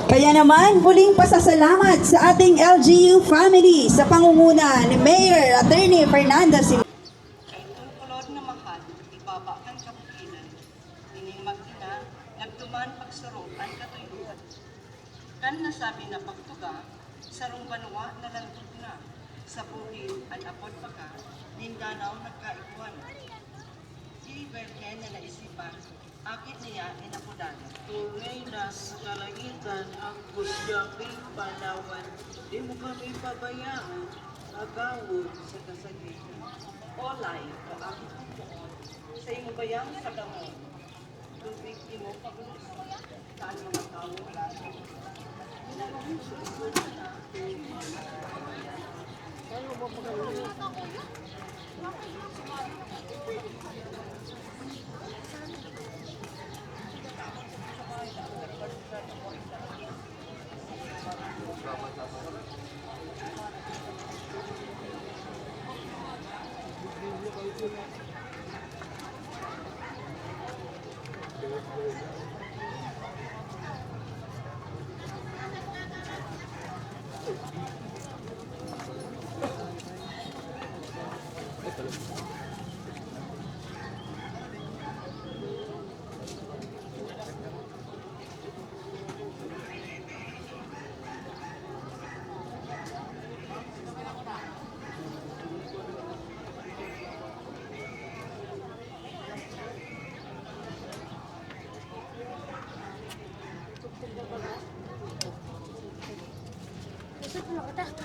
Kaya naman, muling pasasalamat sa ating LGU family sa pangunguna ni Mayor Attorney Fernanda Silva. Kay tungkulod na mahal, ibaba kang kabukinan, ining magina, nagtuman pagsurot ang katuyuan. Kan nasabi na pagtuga, sarong banwa na landod na, sa buhid ang apod pa ka, Mindanao nagkaikuan. Di Virgen na naisipan, akit niya inapudan. Tunay na sa kalangitan ang gusyaping Palawan, di mo kami pabayaan, agawod sa kasagitan. Olay o akit pupuon, sa imo bayang sa gamon. Tubig di mo pagulus, saan mga tao laso. Minalong susunod na,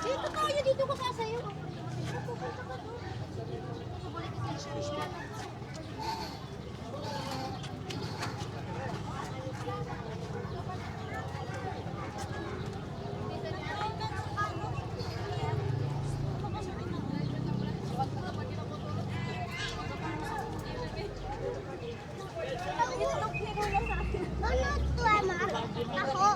Dito tayo, dito ka kasayo. Ako.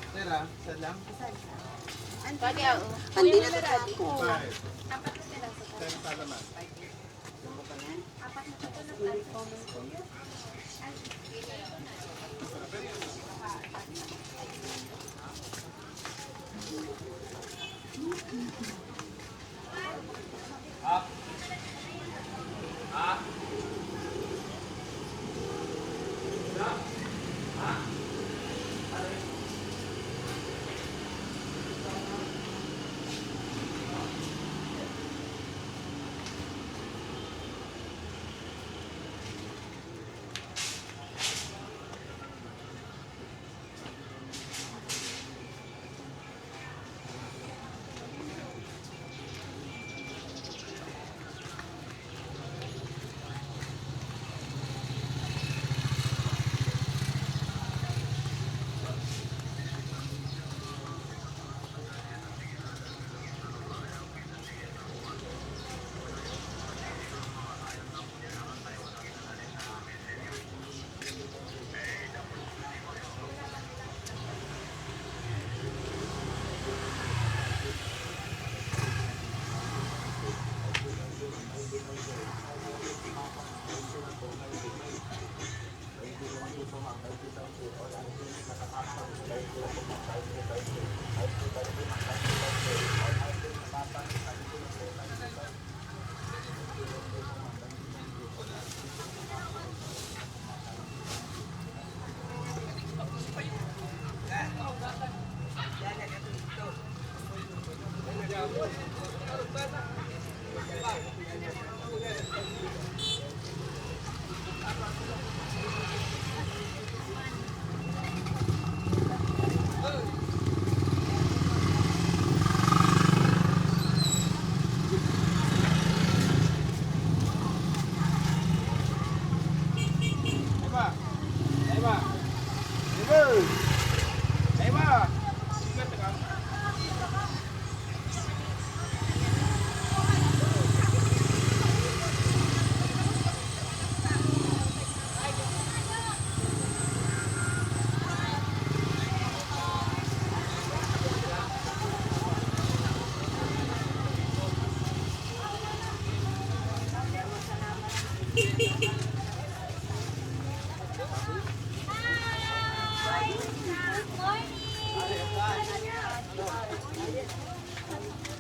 Tera, isa lang. Hindi na ako. Ten salamat.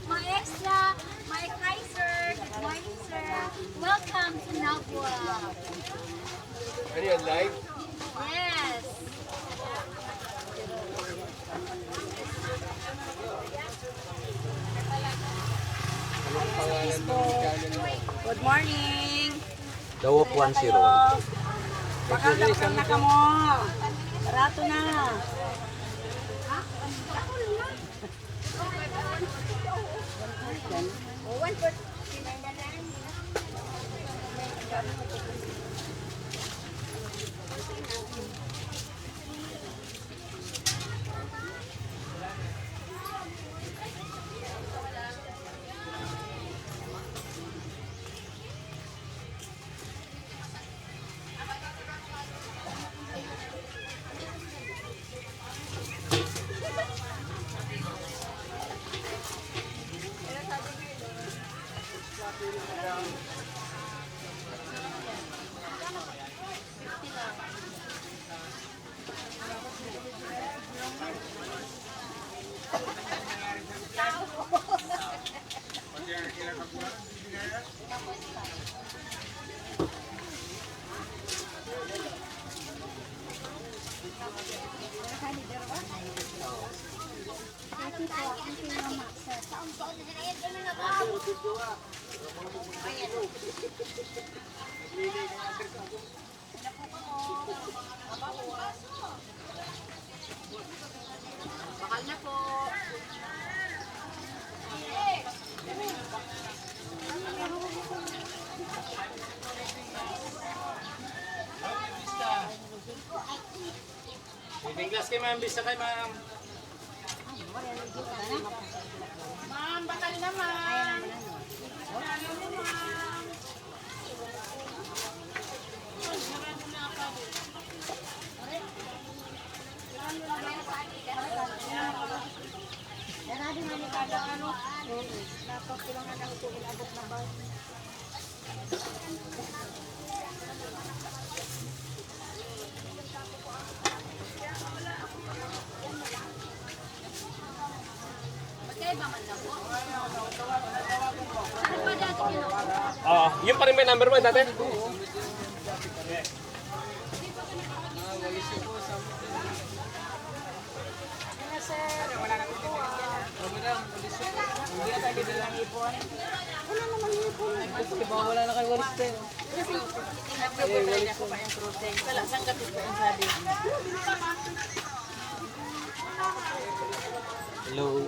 My extra, my Kaiser, good morning, sir. Welcome to Nabua. Are you live? Yes. Anong pangalan ng channel mo? Good morning. Dawok 10. Pakaldang na ka mo. Barato na. Bakal na po. Meeting class kay ma'am, bisa kay ma'am. Ma'am, bakal na ma'am. Yung pa rin ba yung number mo dati? Wala na kayo walis tayo. Hello.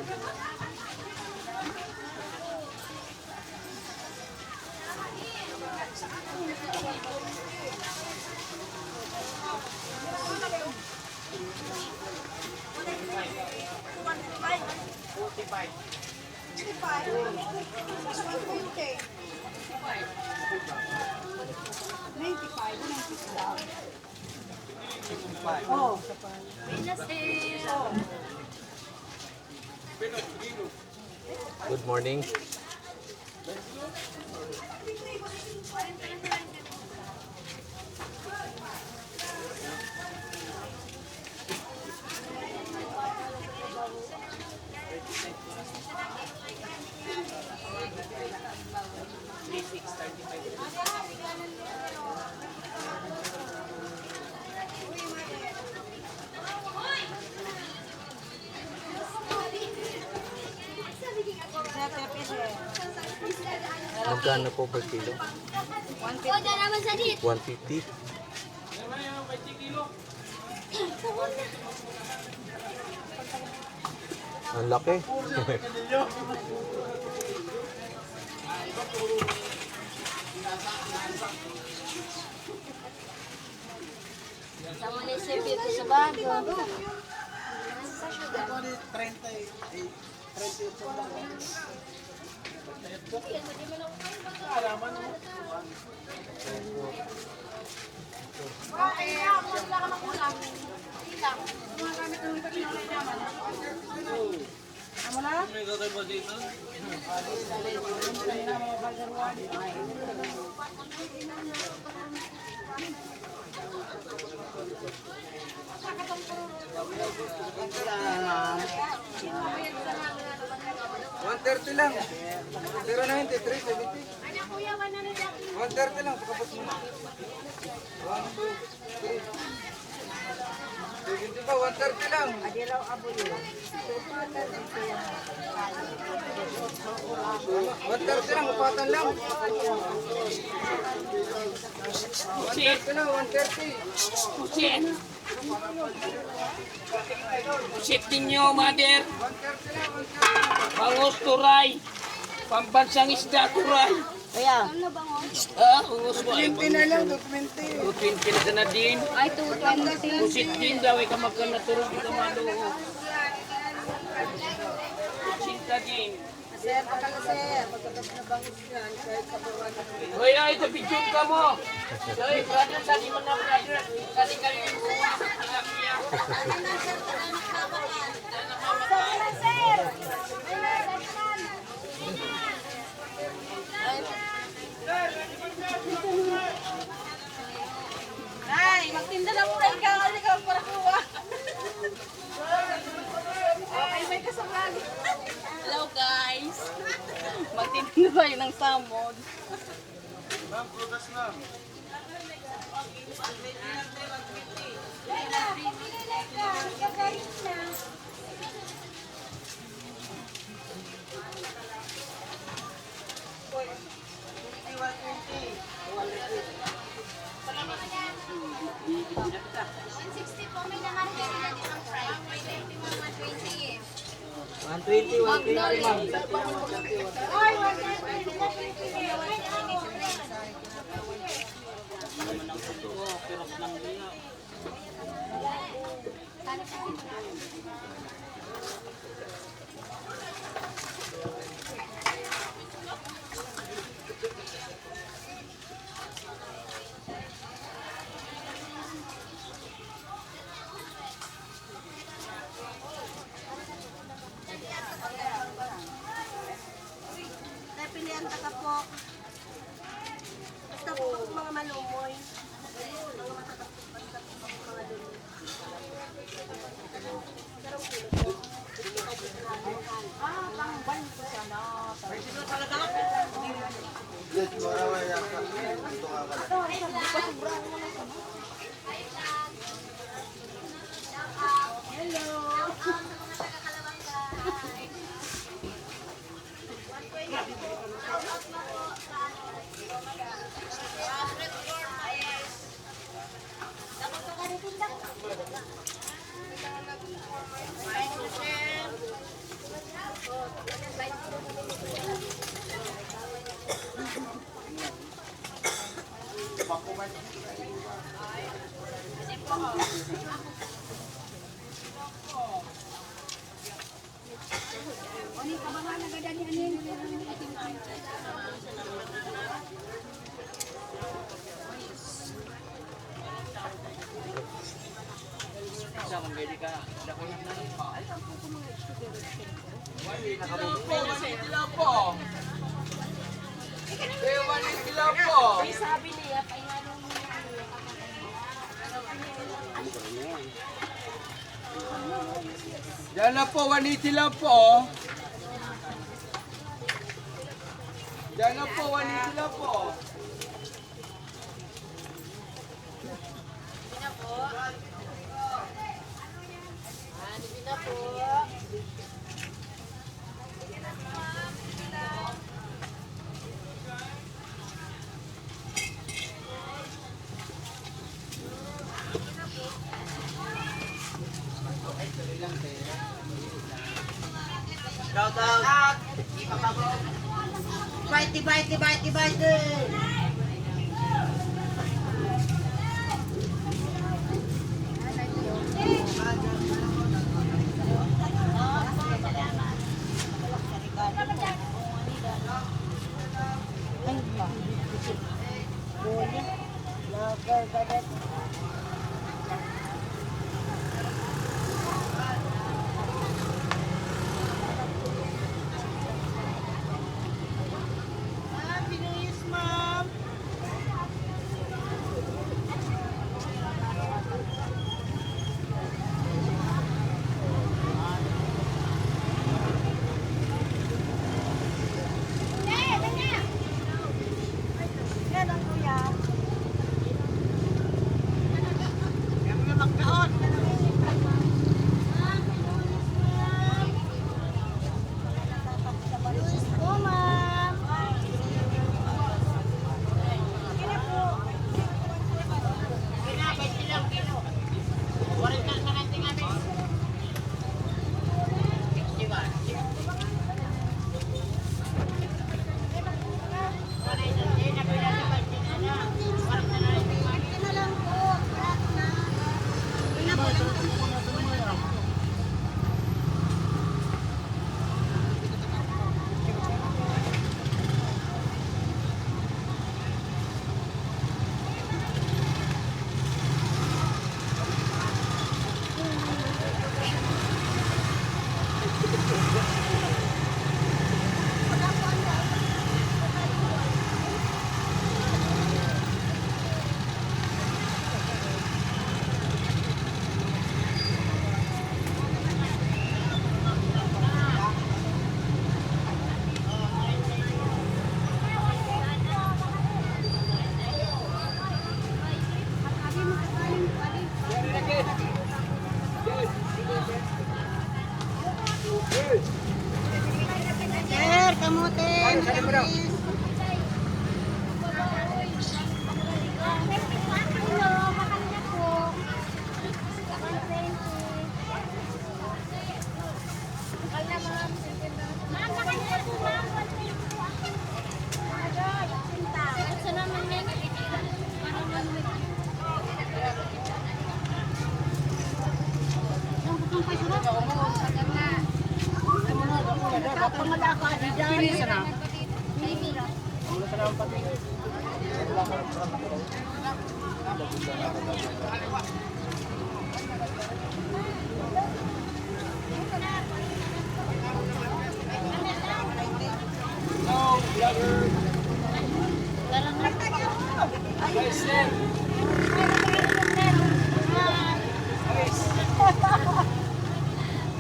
Good morning. Magkano po per kilo? 150. Ang laki. Sa munisipyo ito sa bago. Lang. 093, 70. 130 lang, pakapot mo na. 1, 2, 3. 70 ba? 130 lang. 130 lang, upatan lang. 130 lang, 130. Pusit ninyo, mother. 130 lang, 130. Bangos turay. Pambansang isda turay. Bangos ko. 20 na lang, 220. 220 na din. Ay, 220. Pusit din daw, ikaw magkanaturo di ka maluho. Pusit ka din. Sir, pakala sir. Pagkatap na bangus yan, kahit kabawan. Hoy, ay, ito picture ka mo. Hoy, brother, tali mo na, brother. Tali ka rin. Alam niya. Ay, magtinda na muna ikaw kasi ikaw para kuha. Okay, may kasamahan. Hello guys. Magtinda na tayo ng samod. Pilihan ka po. Sabi niya, paingano mo Diyan na po, 180 lang po. Diyan na po, 180 lang po.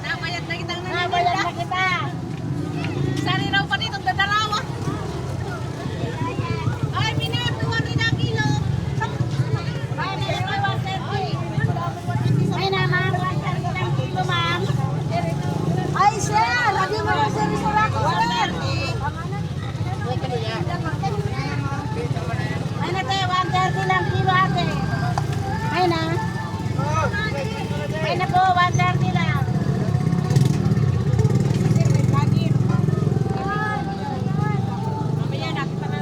Nabayad na kita. Nabayad na kita. Sari raw pa dito, dadalawa. Ay, minat, 200 na kilo. 130 lang kilo ate. Ay na. Ay na po, 130 lang. Mamaya natin pa na.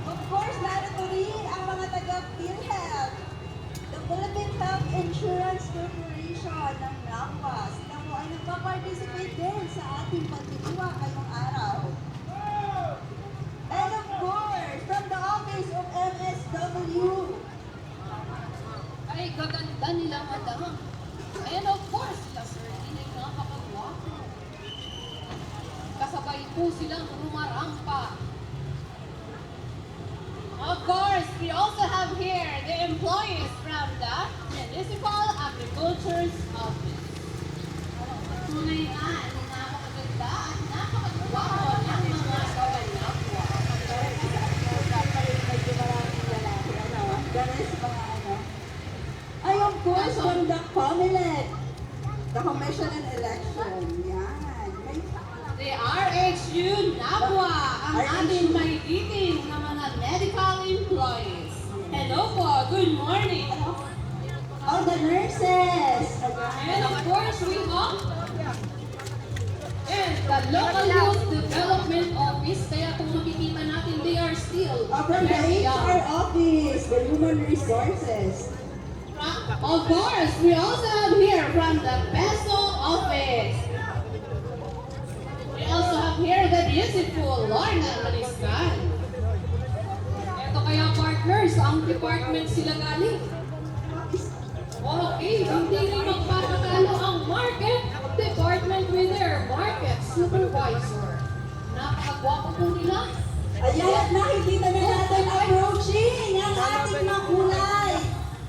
Of course, narito rin ang mga taga-PhilHealth. The Philippine Health Insurance Corporation ng NAPA. Sila po ay nagpa-participate din sa ating pagtitiwa ngayong araw. And of course, from the office of MSW, Ay, gaganda nila, madam. And of course, sila sir, hindi napakagwapo. Kasabay po silang rumarampa. Of course, we also have here the employees from the Municipal Agriculture's Office. Tunay nga, napakaganda at napakagwapo ng mga kawanapwa. ay of course, from the COMELEC, the Commission on Election. Yan. May The RHU NAPWA, ang ating maigiting na mga medical employees. Hello po, good morning. all the nurses. And of course, we have and the local youth development office. Kaya kung makikita natin, they are still From the very young. HR office, the human resources. Of course, we also have here from the PESO office. We also have here the beautiful Lorna Mariscal. Ito kaya partners, ang department sila galing. Okay, hindi rin magpapatalo ang market department with their market supervisor. Napakagwapo po nila. Ayan, nakikita na natin approaching ang ating makulay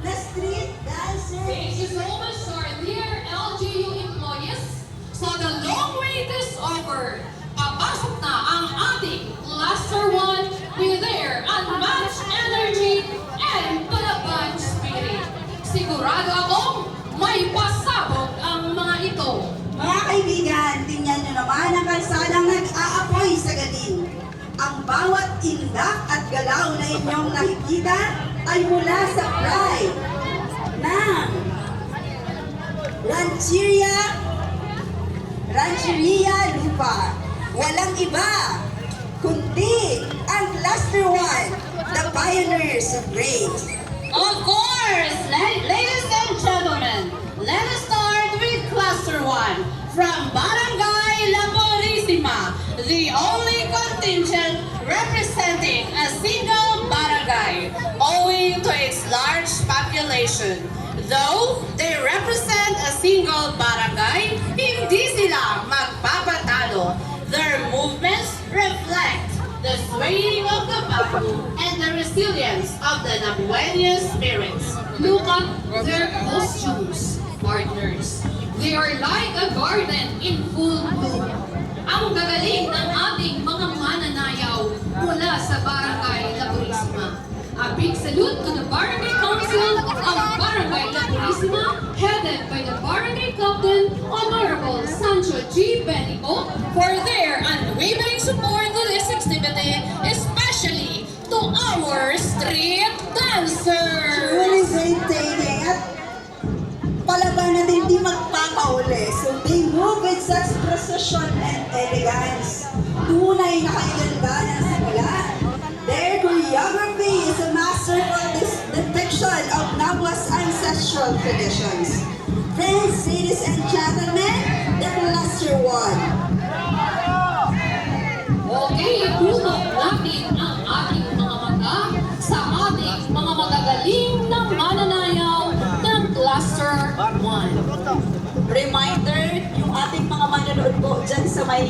na street dancers. Thank you so much, our dear LGU employees. So the long wait is over. Papasok na ang ating Cluster 1 with their unmatched energy and bawat indak at galaw na inyong nakikita ay mula sa pride ng Rancheria Lupa. Walang iba kundi ang Cluster 1, the pioneers of grace. Of course, ladies and gentlemen, let us start with Cluster 1 from Barangay La Purísima, the only contingent representing a single barangay, owing to its large population. Though they represent a single barangay, hindi sila magpapatalo. Their movements reflect the swaying of the bamboo and the resilience of the Nabuenian spirits. Look at their costumes, partners. They are like a garden in full bloom. Ang gagaling ng ating mga mananayaw mula sa Barangay La Purísima. A big salute to the Barangay Council of Barangay La Purísima, headed by the Barangay Captain, Honorable Sancho G. Benico, for their unwavering support to this activity, especially to our street dancers. Truly breathtaking at palaban na din di magpakauli. So they move with such precision and elegance. Tunay na kaiganda ng simula. Their choreography is a masterful depiction of Nabua's ancestral traditions. Friends, ladies and gentlemen, the Cluster 1. Okay, tulog natin ang ating mga mata sa ating mga magagaling na mananayaw ng Cluster 1. Reminder, yung ating mga manonood po dyan sa may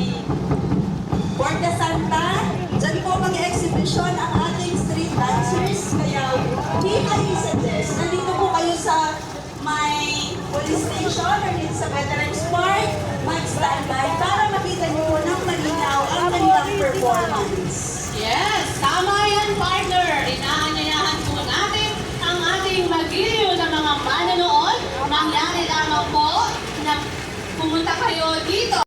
Puerta Santa, dyan po mag-exhibition ang ating street dancers. Kaya, we highly suggest, nandito po kayo sa may police station or dito sa Veterans Park, mag-standby para makita niyo po ng malinaw ang kanilang performance. Yes, tama yan, partner. Inaanyayahan po natin ang ating magiliw na mga manonood. Mangyari lamang po na pumunta kayo dito.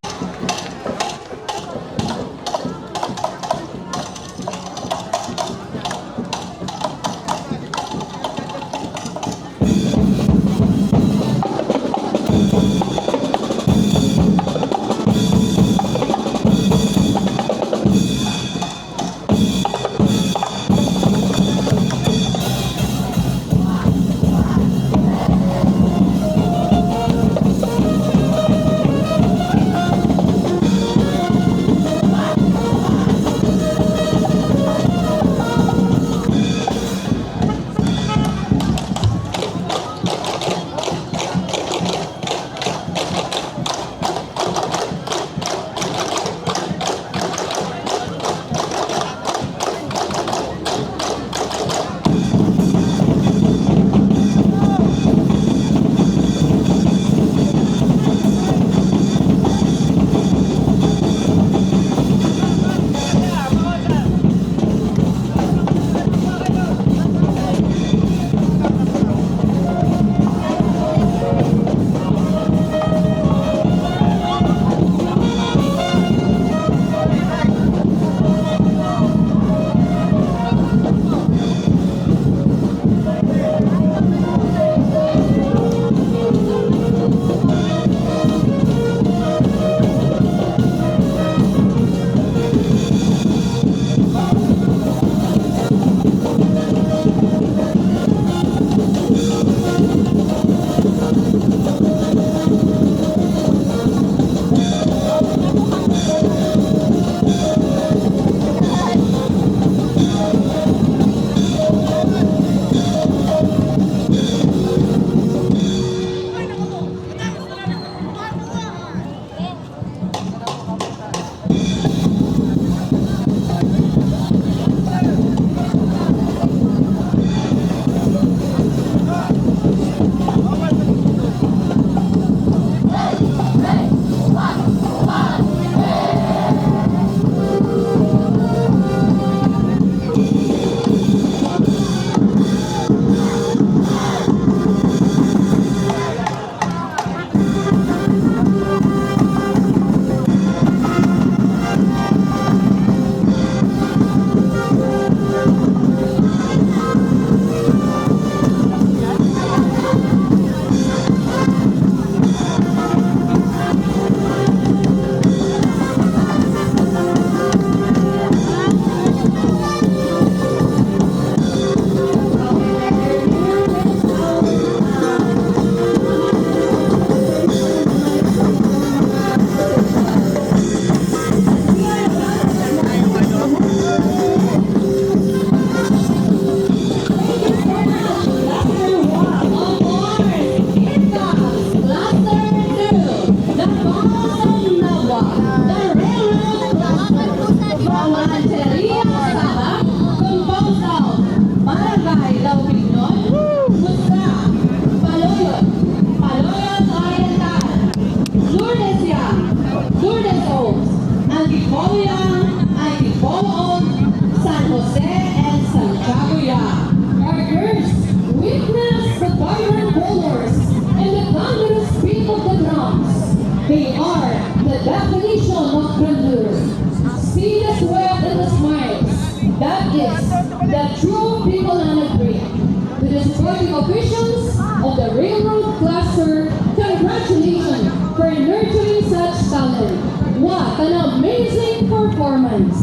true people and agree. To the supporting officials of the railroad cluster, congratulations for nurturing such talent. What an amazing performance!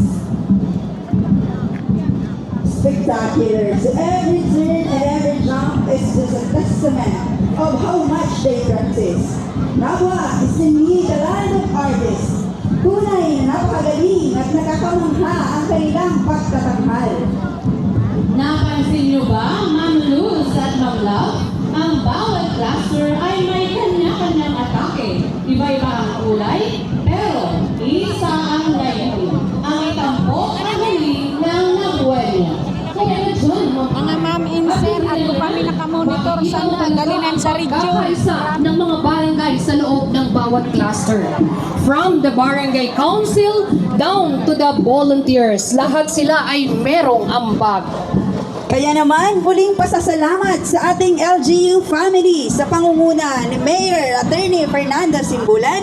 Spectacular. So every turn and every jump is just a testament of how much they practice. Nawa is indeed the land of artists. Tunay na napakagaling at nakakamangha ang kanilang pagtatanghal. Napansin niyo ba, Ma'am Luz at Ma'am Love? Ang bawat cluster ay may kanya-kanyang atake. Iba-iba ang kulay, pero isa ang layunin. Ang itampok ang huli ng nabuwelya. Kaya na dyan, Mga ma'am insert at kami nakamonitor sa tanggalin sa region. Kakaisa ng mga barangay sa loob ng bawat cluster. From the barangay council down to the volunteers, lahat sila ay merong ambag. Kaya naman, muling pasasalamat sa ating LGU family sa pangunguna ni Mayor Attorney Fernanda Simbulan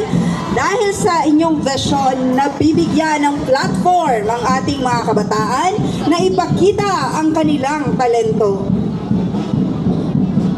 dahil sa inyong vision na bibigyan ng platform ang ating mga kabataan na ipakita ang kanilang talento.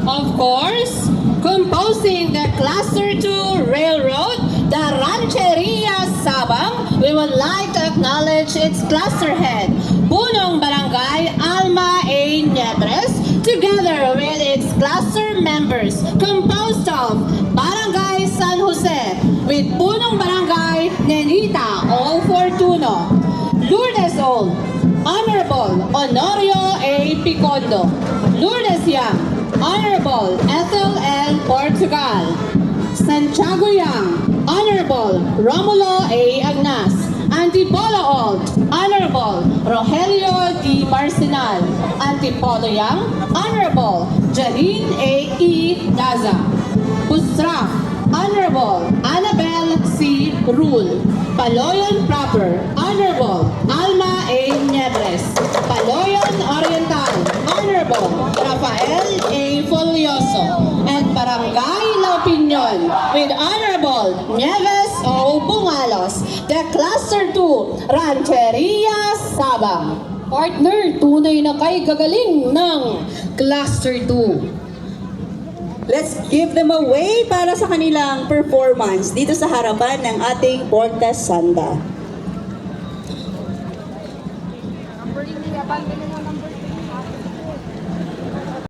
Of course, composing the Cluster 2 Railroad, the Rancheria Sabang, we would like to acknowledge its cluster head, Punong Barangay Alma A. Nieves, together with its cluster members, composed of Barangay San Jose, with Punong Barangay Nenita O. Fortuno, Lourdes Old, Honorable Honorio A. Picondo, Lourdes Yang, Honorable Ethel L. Portugal, Santiago Yang, Honorable Romulo A. Agnas, Antipolo Old, Honorable Rogelio D. Marcinal, Antipolo Yang, Honorable Janine A. E. Daza, Bustra, Honorable Annabel C. Rule, Paloyon Proper, Honorable Alma A. Nieves, Paloyon Oriental, Honorable Rafael A. Folioso, and Barangay La Opinion with Honorable Nieves O. Bungalos, the Cluster 2, Rancheria Sabang. Partner, tunay na kay gagaling ng Cluster 2. Let's give them a way para sa kanilang performance dito sa harapan ng ating Porta Santa. Number 3, abandon mo number 3.